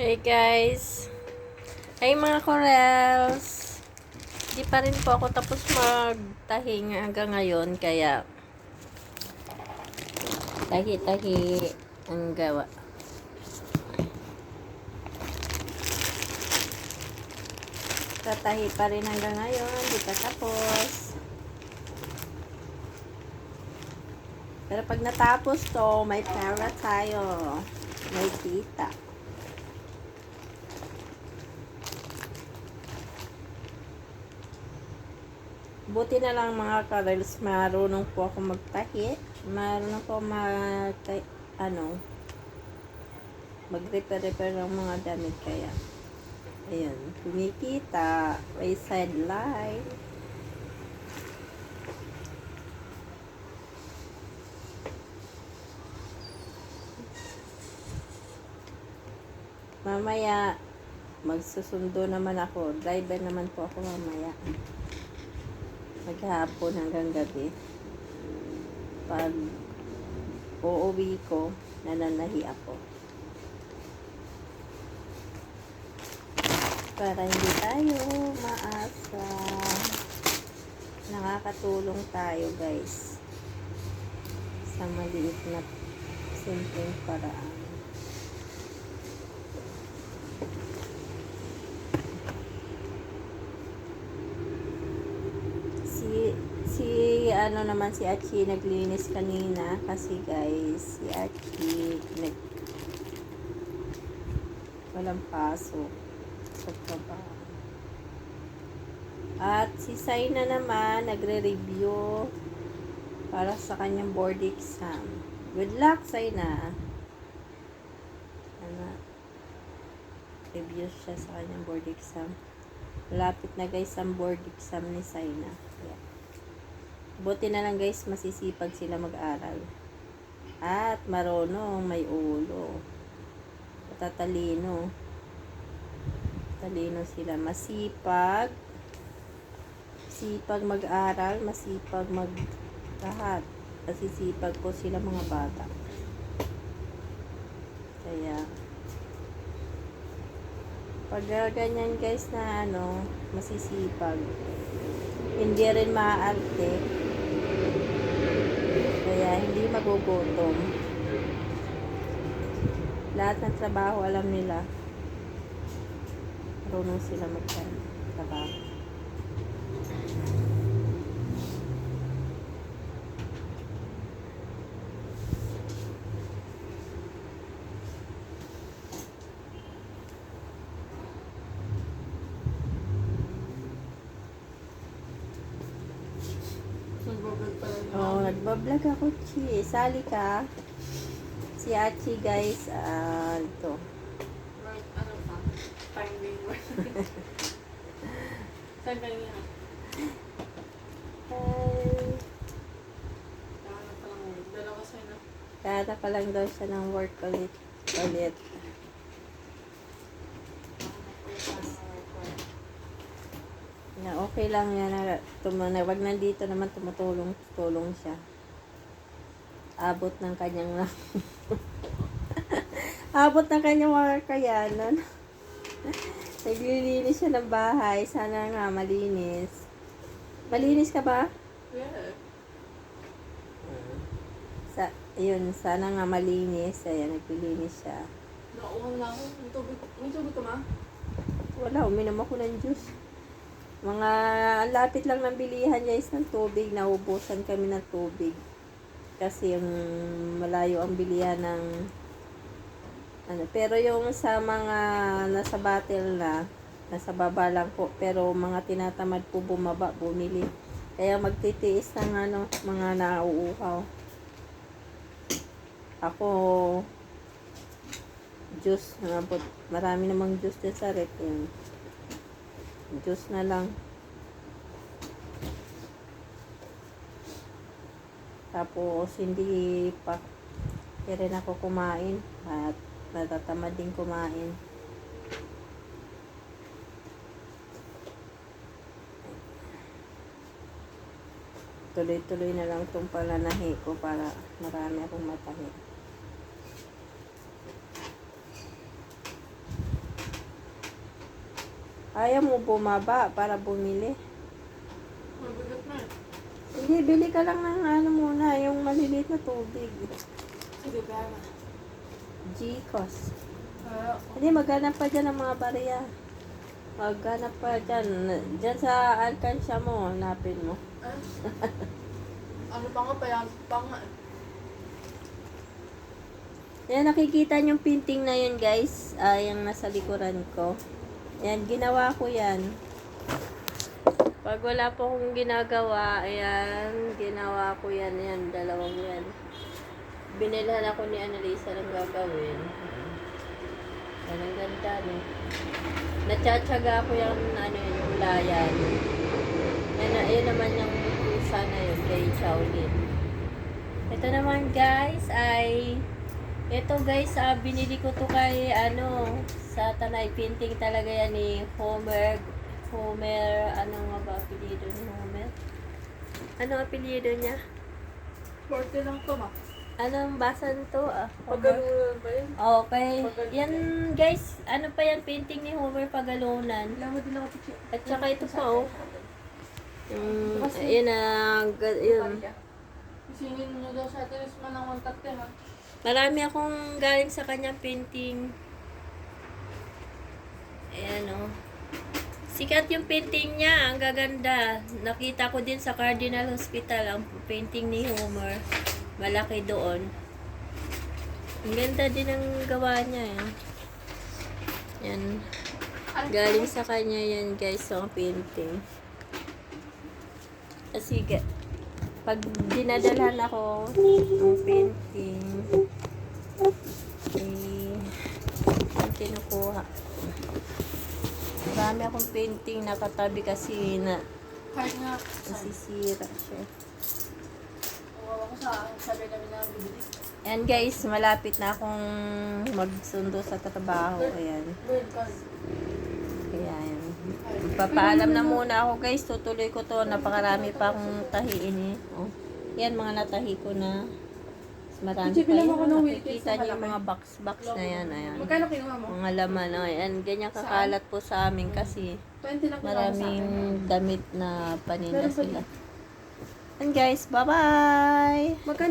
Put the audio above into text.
Hey guys! Hey mga Corels! Di pa rin po ako tapos magtahi hanggang ngayon kaya tahi-tahi ang gawa. Tatahi pa rin hanggang ngayon, di pa tapos. Pero pag natapos to, may pera tayo. May kita. Buti na lang mga Corels, marunong po ako magtahi. Marunong po mag-repair ng mga damit kaya. Ayun, kumikita. May sideline. Mamaya, magsusundo naman ako. Driver naman po ako mamaya. Maghapon hanggang gabi. Pag uuwi ko, nananahi ako. Para hindi tayo maasa. Nakakatulong tayo guys. Sa maliit na simpleng paraan. Si Achi naglinis kanina kasi guys, si Achi walang pasok sa trabaho. At si Saina naman nagre-review para sa kanyang board exam. Good luck, Saina. Review siya sa kanyang board exam. Malapit na guys ang board exam ni Saina. Yeah. Buti na lang guys, masisipag sila mag-aral. At marunong, may ulo. Tatalino. Talino sila. Masipag. Sipag mag-aral, masipag mag-lahat. Masisipag po sila mga bata. Kaya, pag ganyan guys na masisipag, hindi rin maaarte. Kaya hindi magugutom. Lahat ng trabaho alam nila. Marunong sila magtrabaho. Nagbablog ako, Chi. Sali ka. Si Achi, guys. Ito. Ano pa? Finding word. Saan kanina? Hi. Dala ko sa'yo na. Kata pa lang daw siya ng work ulit. Na okay lang yan. Wag nandito naman tumutulong siya. Abot ng kanyang abot ng kanyang mga kayanan. Naglilinis siya ng bahay. Sana nga malinis. Malinis ka ba? Yeah. Ayun, sana nga malinis. Ayan, naglilinis siya. Nauuhaw na ako. May tubig ka ma? Wala, uminom ako ng juice. Lapit lang ng bilihan guys ng tubig. Naubusan kami ng tubig. Kasi yung malayo ang bilihan ng pero yung sa mga nasa bottle na nasa baba lang po, pero mga tinatamad po bumili. Kaya magtitiis ng mga nauuhaw. Ako juice, marami namang juice din sa rep. Juice na lang. Tapos hindi rin ako kumain at natatamad din kumain. Tuloy-tuloy na lang itong palanahi ko para marami akong matahi. Ayaw mo bumaba para bumili. Mabigat na eh. Hindi, bili ka lang ng ano muna, yung maliliit na tubig. Sige, pera. G-Cos. Ah, Hindi, maghanap pa dyan ng mga barya. Maghanap pa dyan. Dyan sa alkansya mo, hanapin mo. ah. Ano pa nga, payag pa nga eh. Yan, nakikita yung painting na yun, guys. Yung nasa likuran ko. Yan, ginawa ko yan. Pag wala po akong ginagawa, ayan, ginawa ko yan. Yan, dalawang yan. Binilhan ako ni Annalisa ng gagawin. Yan, ang ganda, no? Natsyatsaga ko yung, yung layan. Yan, yun naman yung pusa na yun, kay Shaolin. Ito naman, guys, ito guys, binili ko to kay sa Tanay, painting talaga yan ni Homer, ano nga ba apelyido ni Homer? Ano apelyido niya? 40 lang to, ma. Anong basan to? Homer? Pagkalunan ba yun? Okay. Yan guys, ano pa yan, painting ni Homer Pagalunan. Alam mo din ako, Pichi. At saka ito pa oh. Yun yun. Isingin nyo daw sa atin, is man ang 130 ha. Marami akong galing sa kanyang painting. Ayan o. Sikat yung painting niya. Ang gaganda. Nakita ko din sa Cardinal Hospital ang painting ni Homer. Malaki doon. Ang ganda din ang gawa niya. Yan. Galing sa kanya yan guys. Ang painting. Kasi pag dinadalhan ako ng painting, ang kinukuha. Marami akong painting nakatabi kasi Kahit nga, nasisira siya. kawawa ko sa sabi namin na bibili. Ayan guys, malapit na akong magsundo sa trabaho. Ayan. Bird card. Ayan. Papaalam na muna ako guys. Tutuloy ko to. Napakarami pa akong tahiin eh. Oh. Yan mga natahi ko na. Marami Kasi pa bilang yun. ako ng wheelcase Nakikita na niyo yung malaki. mga box na yan. Ayan. Magkano kinuha mo? Mga laman. Oh. Ayan. Ganyan kakalat po sa amin kasi 20 lang kinuha mo sa maraming akin. damit na paninda Meron pa sila. And guys, bye-bye! Magkano